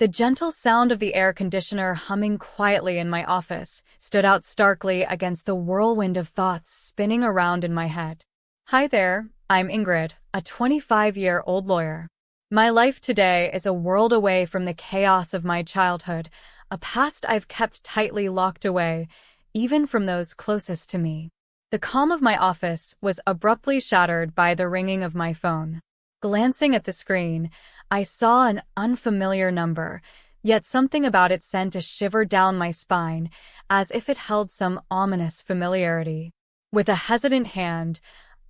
The gentle sound of the air conditioner humming quietly in my office stood out starkly against the whirlwind of thoughts spinning around in my head. Hi there, I'm Ingrid, a 25-year-old lawyer. My life today is a world away from the chaos of my childhood, a past I've kept tightly locked away, even from those closest to me. The calm of my office was abruptly shattered by the ringing of my phone. Glancing at the screen, I saw an unfamiliar number, yet something about it sent a shiver down my spine, as if it held some ominous familiarity. With a hesitant hand,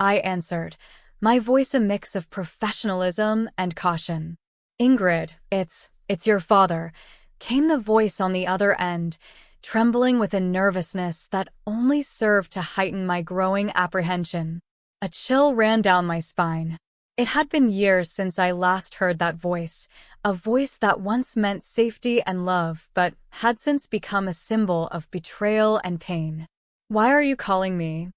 I answered, my voice a mix of professionalism and caution. Ingrid, it's your father, came the voice on the other end, trembling with a nervousness that only served to heighten my growing apprehension. A chill ran down my spine. It had been years since I last heard that voice, a voice that once meant safety and love, but had since become a symbol of betrayal and pain. Why are you calling me?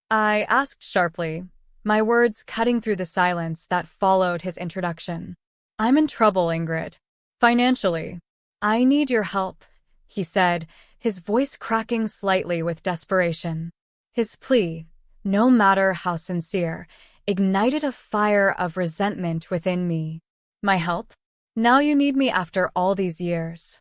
I asked sharply, my words cutting through the silence that followed his introduction. I'm in trouble, Ingrid. Financially. I need your help, he said, his voice cracking slightly with desperation. His plea, no matter how sincere, ignited a fire of resentment within me. My help? Now you need me after all these years.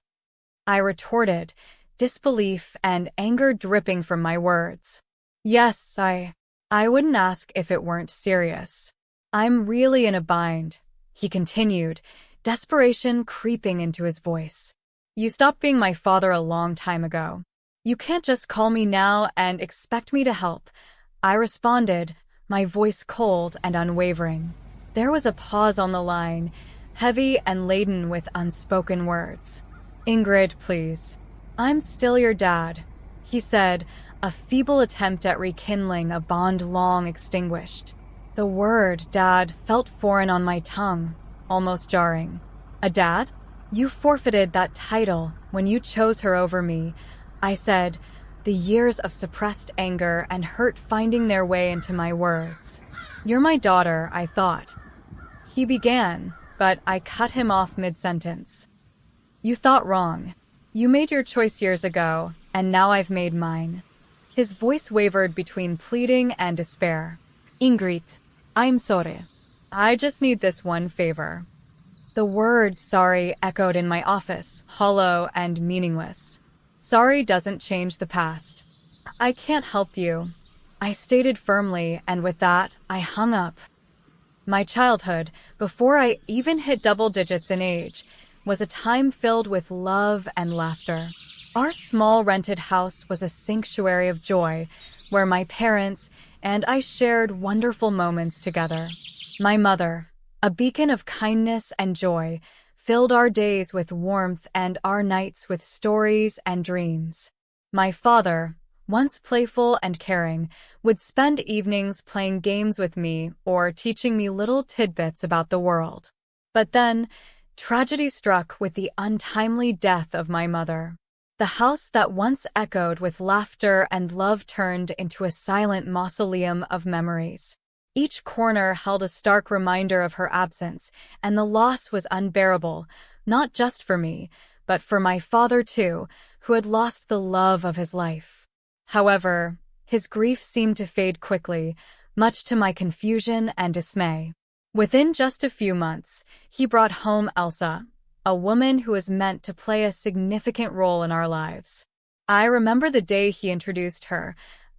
I retorted, disbelief and anger dripping from my words. Yes, I wouldn't ask if it weren't serious. I'm really in a bind, he continued, desperation creeping into his voice. You stopped being my father a long time ago. You can't just call me now and expect me to help. I responded, my voice cold and unwavering. There was a pause on the line, heavy and laden with unspoken words. Ingrid, please. I'm still your dad, he said, a feeble attempt at rekindling a bond long extinguished. The word dad felt foreign on my tongue, almost jarring. A dad? You forfeited that title when you chose her over me, I said, the years of suppressed anger and hurt finding their way into my words. You're my daughter, I thought. He began, but I cut him off mid-sentence. You thought wrong. You made your choice years ago, and now I've made mine. His voice wavered between pleading and despair. Ingrid, I'm sorry. I just need this one favor. The word sorry echoed in my office, hollow and meaningless. Sorry doesn't change the past. I can't help you, I stated firmly, and with that, I hung up. My childhood, before I even hit double digits in age, was a time filled with love and laughter. Our small rented house was a sanctuary of joy, where my parents and I shared wonderful moments together. My mother, a beacon of kindness and joy, filled our days with warmth and our nights with stories and dreams. My father, once playful and caring, would spend evenings playing games with me or teaching me little tidbits about the world. But then, tragedy struck with the untimely death of my mother. The house that once echoed with laughter and love turned into a silent mausoleum of memories. Each corner held a stark reminder of her absence, and the loss was unbearable, not just for me, but for my father too, who had lost the love of his life. However, his grief seemed to fade quickly, much to my confusion and dismay. Within just a few months, he brought home Elsa, a woman who was meant to play a significant role in our lives. I remember the day he introduced her,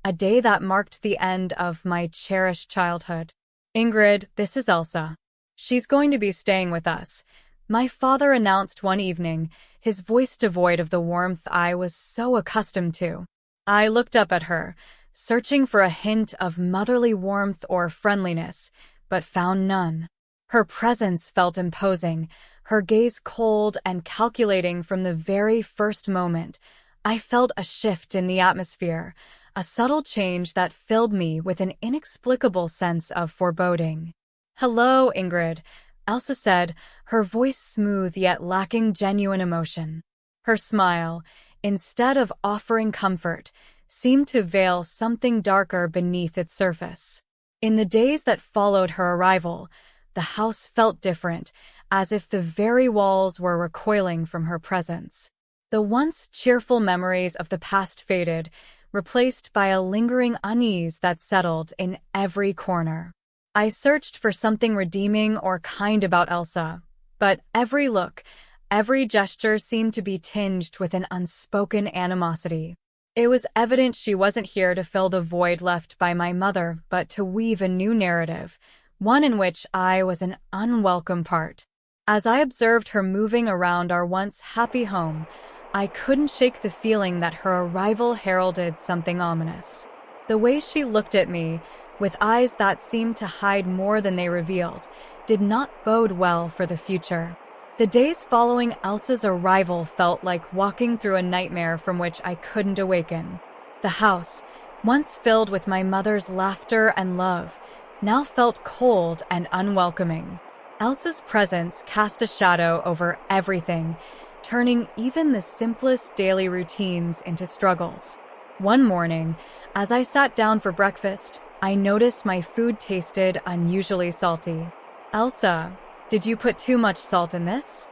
a day that marked the end of my cherished childhood. Ingrid, this is Elsa. She's going to be staying with us, my father announced one evening, his voice devoid of the warmth I was so accustomed to. I looked up at her, searching for a hint of motherly warmth or friendliness, but found none. Her presence felt imposing, her gaze cold and calculating from the very first moment. I felt a shift in the atmosphere, a subtle change that filled me with an inexplicable sense of foreboding. "Hello, Ingrid," Elsa said, her voice smooth yet lacking genuine emotion. Her smile, instead of offering comfort, seemed to veil something darker beneath its surface. In the days that followed her arrival, the house felt different, as if the very walls were recoiling from her presence. The once cheerful memories of the past faded, replaced by a lingering unease that settled in every corner. I searched for something redeeming or kind about Elsa, but every look, every gesture seemed to be tinged with an unspoken animosity. It was evident she wasn't here to fill the void left by my mother, but to weave a new narrative, one in which I was an unwelcome part. As I observed her moving around our once happy home, I couldn't shake the feeling that her arrival heralded something ominous. The way she looked at me, with eyes that seemed to hide more than they revealed, did not bode well for the future. The days following Elsa's arrival felt like walking through a nightmare from which I couldn't awaken. The house, once filled with my mother's laughter and love, now felt cold and unwelcoming. Elsa's presence cast a shadow over everything, turning even the simplest daily routines into struggles. One morning, as I sat down for breakfast, I noticed my food tasted unusually salty. "Elsa, did you put too much salt in this?"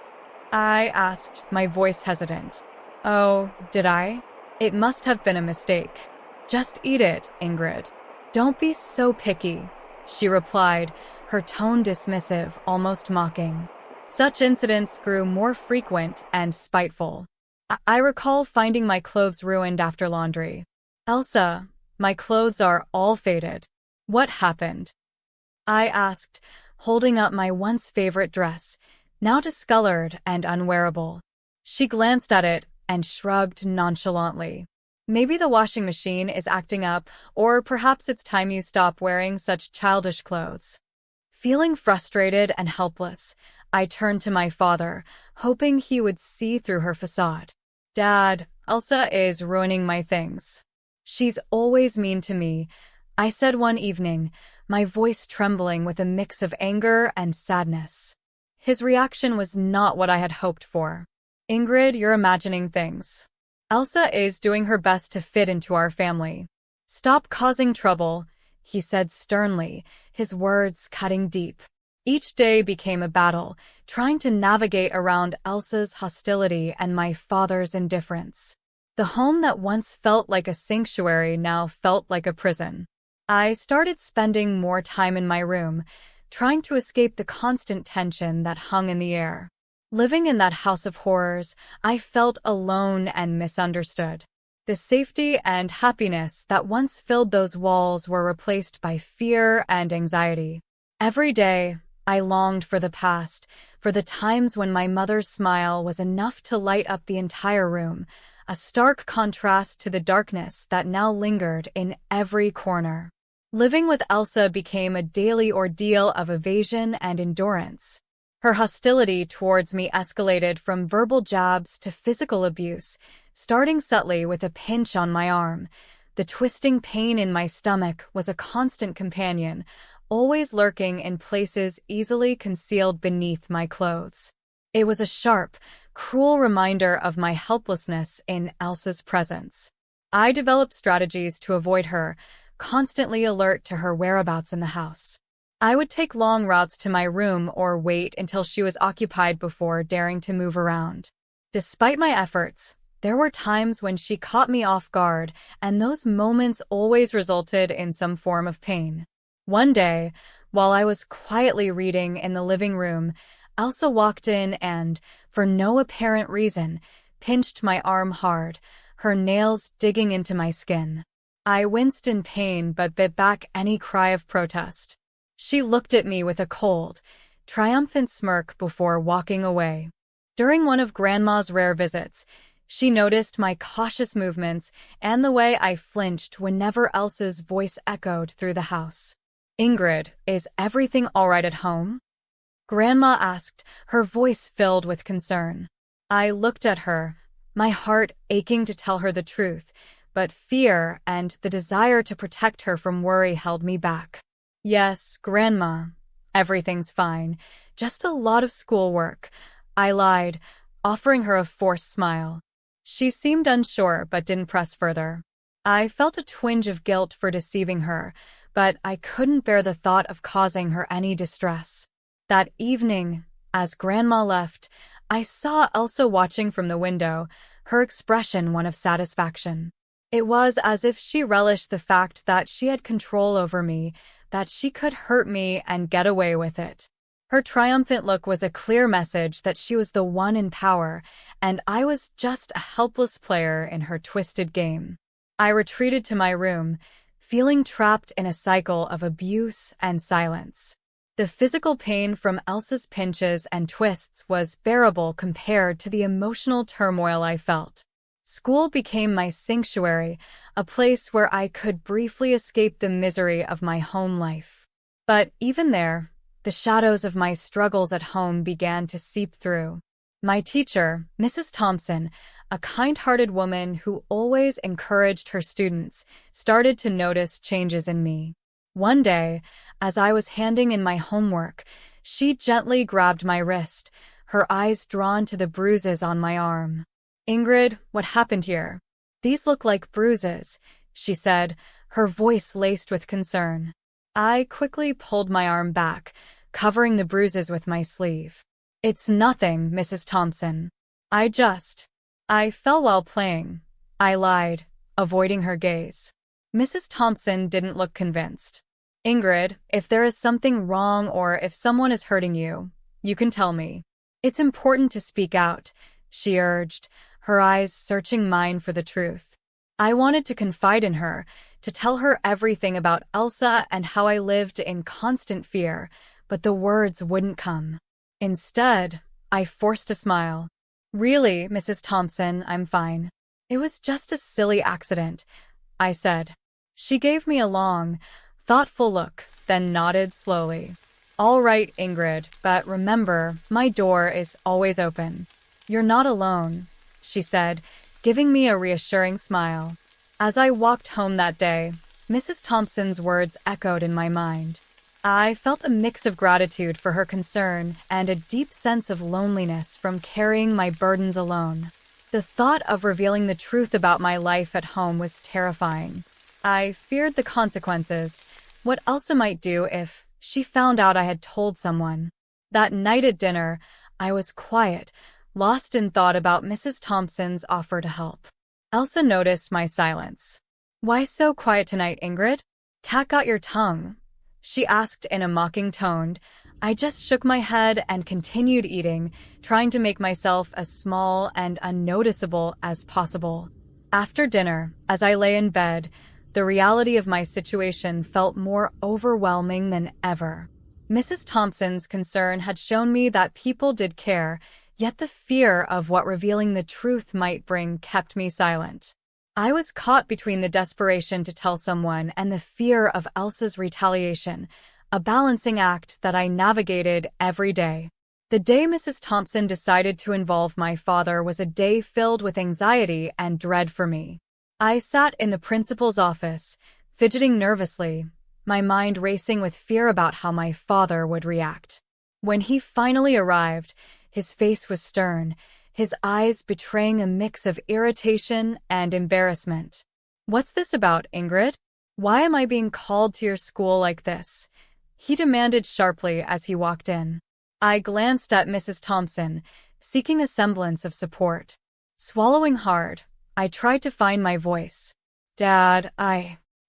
I asked, my voice hesitant. "Oh, did I? It must have been a mistake." "Just eat it, Ingrid. Don't be so picky," she replied, her tone dismissive, almost mocking. Such incidents grew more frequent and spiteful. I recall finding my clothes ruined after laundry. "Elsa, my clothes are all faded. What happened?" I asked, holding up my once favorite dress, now discolored and unwearable. She glanced at it and shrugged nonchalantly. "Maybe the washing machine is acting up, or perhaps it's time you stop wearing such childish clothes." Feeling frustrated and helpless, I turned to my father, hoping he would see through her facade. "Dad, Elsa is ruining my things. She's always mean to me," I said one evening, my voice trembling with a mix of anger and sadness. His reaction was not what I had hoped for. "Ingrid, you're imagining things. Elsa is doing her best to fit into our family. Stop causing trouble," he said sternly, his words cutting deep. Each day became a battle, trying to navigate around Elsa's hostility and my father's indifference. The home that once felt like a sanctuary now felt like a prison. I started spending more time in my room, trying to escape the constant tension that hung in the air. Living in that house of horrors, I felt alone and misunderstood. The safety and happiness that once filled those walls were replaced by fear and anxiety. Every day, I longed for the past, for the times when my mother's smile was enough to light up the entire room, a stark contrast to the darkness that now lingered in every corner. Living with Elsa became a daily ordeal of evasion and endurance. Her hostility towards me escalated from verbal jabs to physical abuse, starting subtly with a pinch on my arm. The twisting pain in my stomach was a constant companion, always lurking in places easily concealed beneath my clothes. It was a sharp, cruel reminder of my helplessness in Elsa's presence. I developed strategies to avoid her, constantly alert to her whereabouts in the house. I would take long routes to my room or wait until she was occupied before daring to move around. Despite my efforts, there were times when she caught me off guard, and those moments always resulted in some form of pain. One day, while I was quietly reading in the living room, Elsa walked in and, for no apparent reason, pinched my arm hard, her nails digging into my skin. I winced in pain but bit back any cry of protest. She looked at me with a cold, triumphant smirk before walking away. During one of Grandma's rare visits, she noticed my cautious movements and the way I flinched whenever Elsa's voice echoed through the house. "Ingrid, is everything all right at home?" Grandma asked, her voice filled with concern. I looked at her, my heart aching to tell her the truth, but fear and the desire to protect her from worry held me back. "Yes, Grandma, everything's fine. Just a lot of schoolwork," I lied, offering her a forced smile. She seemed unsure but didn't press further. I felt a twinge of guilt for deceiving her, but I couldn't bear the thought of causing her any distress. That evening, As Grandma left, I saw Elsa watching from the window, her expression one of satisfaction. It was as if she relished the fact that she had control over me, that she could hurt me and get away with it. Her triumphant look was a clear message that she was the one in power, and I was just a helpless player in her twisted game. I retreated to my room, feeling trapped in a cycle of abuse and silence. The physical pain from Elsa's pinches and twists was bearable compared to the emotional turmoil I felt. School became my sanctuary, a place where I could briefly escape the misery of my home life. But even there, the shadows of my struggles at home began to seep through. My teacher, Mrs. Thompson, a kind-hearted woman who always encouraged her students, started to notice changes in me. One day, as I was handing in my homework, she gently grabbed my wrist, her eyes drawn to the bruises on my arm. "Ingrid, what happened here?" "These look like bruises," she said, her voice laced with concern. I quickly pulled my arm back, covering the bruises with my sleeve. "It's nothing, Mrs. Thompson. I fell while playing," I lied, avoiding her gaze. Mrs. Thompson didn't look convinced. "Ingrid, if there is something wrong or if someone is hurting you, you can tell me. It's important to speak out," she urged, her eyes searching mine for the truth. I wanted to confide in her, to tell her everything about Elsa and how I lived in constant fear, but the words wouldn't come. Instead, I forced a smile. "Really, Mrs. Thompson, I'm fine. It was just a silly accident," I said. She gave me a long, thoughtful look, then nodded slowly. "All right, Ingrid, but remember, my door is always open. You're not alone," she said, giving me a reassuring smile. As I walked home that day, Mrs. Thompson's words echoed in my mind. I felt a mix of gratitude for her concern and a deep sense of loneliness from carrying my burdens alone. The thought of revealing the truth about my life at home was terrifying. I feared the consequences, what Elsa might do if she found out I had told someone. That night at dinner, I was quiet, lost in thought about Mrs. Thompson's offer to help. Elsa noticed my silence. "Why so quiet tonight, Ingrid? Cat got your tongue?" she asked in a mocking tone. I just shook my head and continued eating, trying to make myself as small and unnoticeable as possible. After dinner, as I lay in bed, the reality of my situation felt more overwhelming than ever. Mrs. Thompson's concern had shown me that people did care, yet the fear of what revealing the truth might bring kept me silent. I was caught between the desperation to tell someone and the fear of Elsa's retaliation, a balancing act that I navigated every day. The day Mrs. Thompson decided to involve my father was a day filled with anxiety and dread for me. I sat in the principal's office, fidgeting nervously, my mind racing with fear about how my father would react. When he finally arrived, his face was stern, his eyes betraying a mix of irritation and embarrassment. "What's this about, Ingrid? Why am I being called to your school like this?" he demanded sharply as he walked in. I glanced at Mrs. Thompson, seeking a semblance of support. Swallowing hard, I tried to find my voice. "Dad,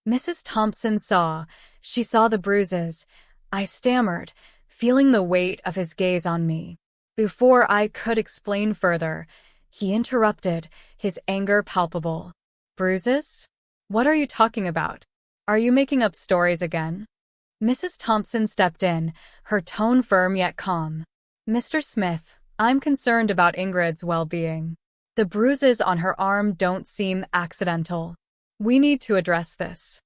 Mrs. Thompson saw. She saw the bruises," I stammered, feeling the weight of his gaze on me. Before I could explain further, he interrupted, his anger palpable. "Bruises? What are you talking about? Are you making up stories again?" Mrs. Thompson stepped in, her tone firm yet calm. "Mr. Smith, I'm concerned about Ingrid's well-being. The bruises on her arm don't seem accidental. We need to address this."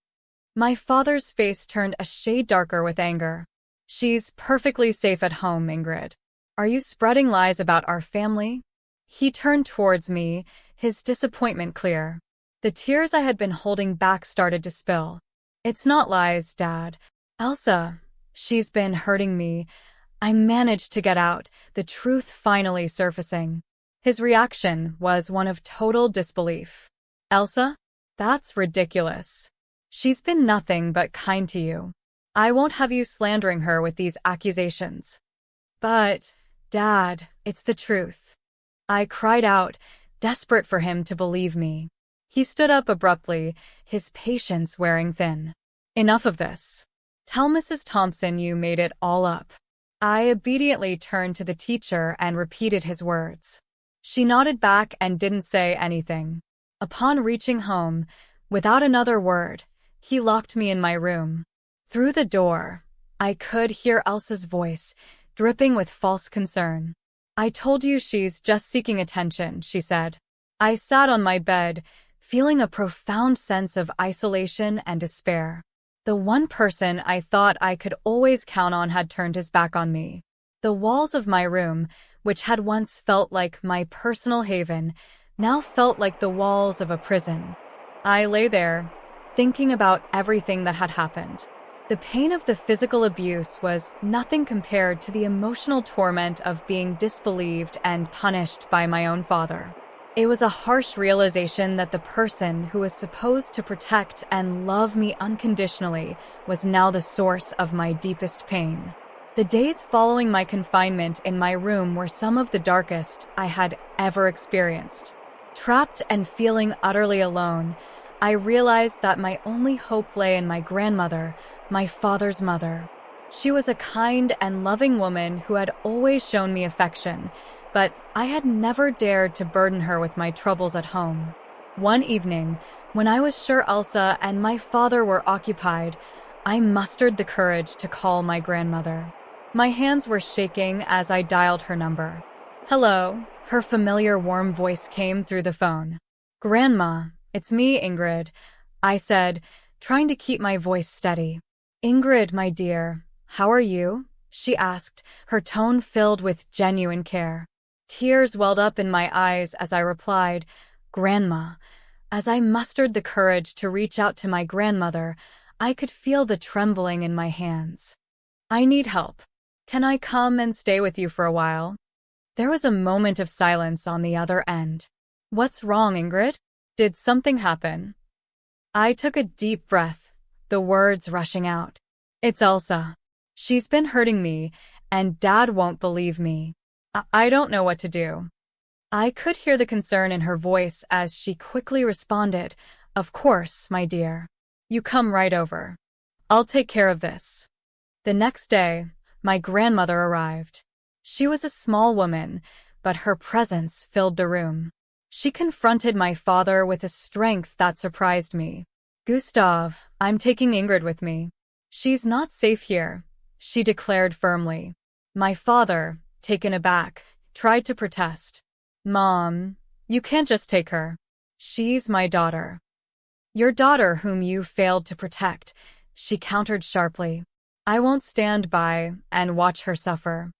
My father's face turned a shade darker with anger. "She's perfectly safe at home, Ingrid. Are you spreading lies about our family?" He turned towards me, his disappointment clear. The tears I had been holding back started to spill. "It's not lies, Dad. Elsa, she's been hurting me." I managed to get out, the truth finally surfacing. His reaction was one of total disbelief. "Elsa? That's ridiculous. She's been nothing but kind to you. I won't have you slandering her with these accusations." "But," "Dad, it's the truth." I cried out, desperate for him to believe me. He stood up abruptly, his patience wearing thin. "Enough of this. Tell Mrs. Thompson you made it all up." I obediently turned to the teacher and repeated his words. She nodded back and didn't say anything. Upon reaching home, without another word, he locked me in my room. Through the door, I could hear Elsa's voice, dripping with false concern. "I told you she's just seeking attention," she said. I sat on my bed, feeling a profound sense of isolation and despair. The one person I thought I could always count on had turned his back on me. The walls of my room, which had once felt like my personal haven, now felt like the walls of a prison. I lay there, thinking about everything that had happened. The pain of the physical abuse was nothing compared to the emotional torment of being disbelieved and punished by my own father. It was a harsh realization that the person who was supposed to protect and love me unconditionally was now the source of my deepest pain. The days following my confinement in my room were some of the darkest I had ever experienced. Trapped and feeling utterly alone, I realized that my only hope lay in my grandmother, my father's mother. She was a kind and loving woman who had always shown me affection, but I had never dared to burden her with my troubles at home. One evening, when I was sure Elsa and my father were occupied, I mustered the courage to call my grandmother. My hands were shaking as I dialed her number. "Hello," her familiar warm voice came through the phone. "Grandma, it's me, Ingrid," I said, trying to keep my voice steady. "Ingrid, my dear, how are you?" she asked, her tone filled with genuine care. Tears welled up in my eyes as I replied, "Grandma." As I mustered the courage to reach out to my grandmother, I could feel the trembling in my hands. "I need help. Can I come and stay with you for a while?" There was a moment of silence on the other end. "What's wrong, Ingrid? Did something happen?" I took a deep breath, the words rushing out. "It's Elsa. She's been hurting me, and Dad won't believe me. I don't know what to do." I could hear the concern in her voice as she quickly responded, "Of course, my dear. You come right over. I'll take care of this." The next day, my grandmother arrived. She was a small woman, but her presence filled the room. She confronted my father with a strength that surprised me. "Gustav, I'm taking Ingrid with me. She's not safe here," she declared firmly. My father, taken aback, tried to protest. "Mom, you can't just take her. She's my daughter." "Your daughter whom you failed to protect," she countered sharply. "I won't stand by and watch her suffer."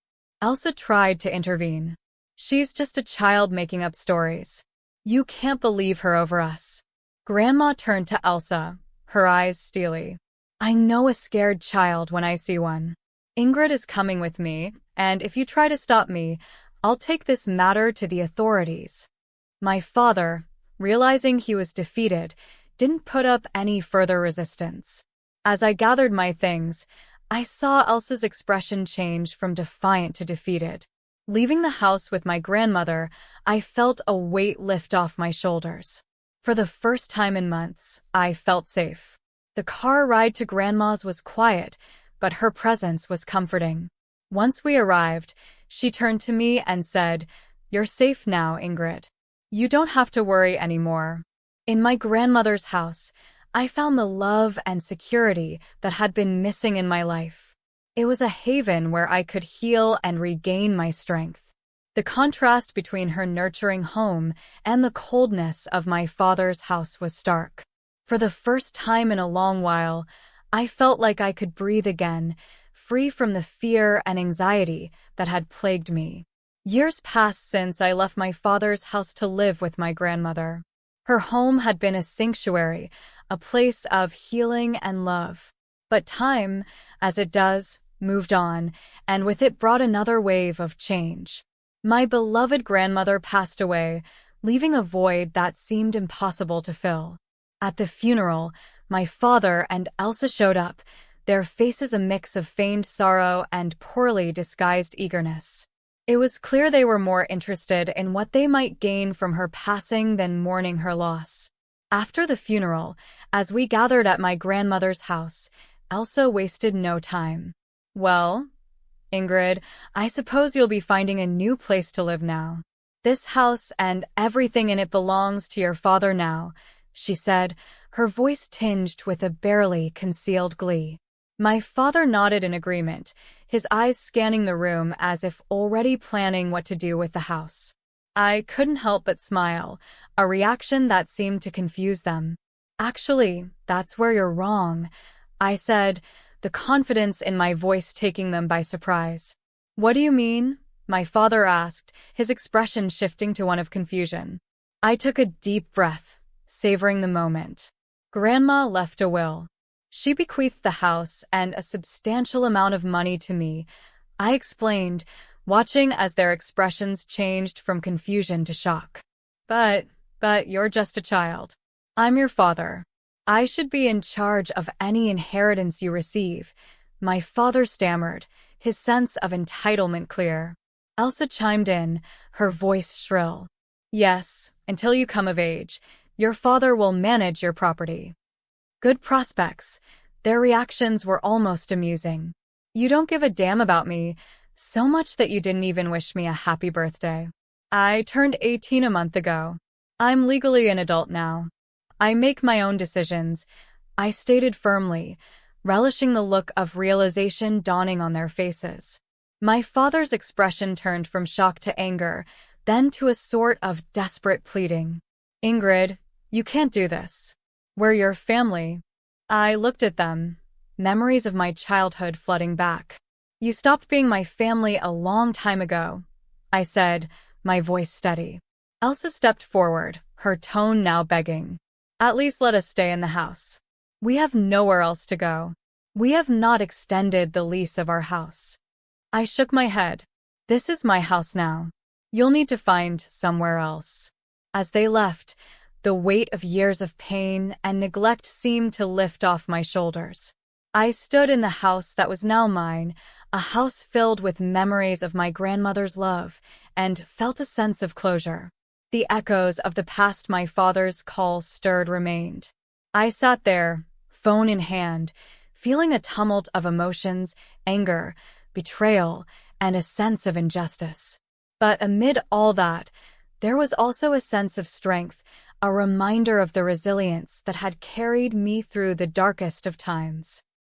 Elsa tried to intervene. "She's just a child making up stories. You can't believe her over us." Grandma turned to Elsa, her eyes steely. "I know a scared child when I see one. Ingrid is coming with me, and if you try to stop me, I'll take this matter to the authorities." My father, realizing he was defeated, didn't put up any further resistance. As I gathered my things, I saw Elsa's expression change from defiant to defeated. Leaving the house with my grandmother, I felt a weight lift off my shoulders. For the first time in months, I felt safe. The car ride to Grandma's was quiet, but her presence was comforting. Once we arrived, she turned to me and said, "You're safe now, Ingrid. You don't have to worry anymore." In my grandmother's house, I found the love and security that had been missing in my life. It was a haven where I could heal and regain my strength. The contrast between her nurturing home and the coldness of my father's house was stark. For the first time in a long while, I felt like I could breathe again, free from the fear and anxiety that had plagued me. Years passed since I left my father's house to live with my grandmother. Her home had been a sanctuary, a place of healing and love. But time, as it does, moved on, and with it brought another wave of change. My beloved grandmother passed away, leaving a void that seemed impossible to fill. At the funeral, my father and Elsa showed up, their faces a mix of feigned sorrow and poorly disguised eagerness. It was clear they were more interested in what they might gain from her passing than mourning her loss. After the funeral, as we gathered at my grandmother's house, Elsa wasted no time. "Well, Ingrid, I suppose you'll be finding a new place to live now. This house and everything in it belongs to your father now," she said, her voice tinged with a barely concealed glee. My father nodded in agreement, his eyes scanning the room as if already planning what to do with the house. I couldn't help but smile, a reaction that seemed to confuse them. "Actually, that's where you're wrong," I said, the confidence in my voice taking them by surprise. "What do you mean?" my father asked, his expression shifting to one of confusion. I took a deep breath, savoring the moment. Grandma left a will. She bequeathed the house and a substantial amount of money to me, I explained, watching as their expressions changed from confusion to shock. But you're just a child. I'm your father. I should be in charge of any inheritance you receive," my father stammered, his sense of entitlement clear. Elsa chimed in, her voice shrill. "Yes, until you come of age. Your father will manage your property." Good prospects. Their reactions were almost amusing. "You don't give a damn about me, so much that you didn't even wish me a happy birthday. I turned 18 a month ago. I'm legally an adult now. I make my own decisions," I stated firmly, relishing the look of realization dawning on their faces. My father's expression turned from shock to anger, then to a sort of desperate pleading. "Ingrid, you can't do this. We're your family." I looked at them, memories of my childhood flooding back. "You stopped being my family a long time ago," I said, my voice steady. Elsa stepped forward, her tone now begging. "At least let us stay in the house. We have nowhere else to go. We have not extended the lease of our house." I shook my head. "This is my house now. You'll need to find somewhere else." As they left, the weight of years of pain and neglect seemed to lift off my shoulders. I stood in the house that was now mine, a house filled with memories of my grandmother's love, and felt a sense of closure. The echoes of the past my father's call stirred remained. I sat there, phone in hand, feeling a tumult of emotions, anger, betrayal, and a sense of injustice. But amid all that, there was also a sense of strength, a reminder of the resilience that had carried me through the darkest of times.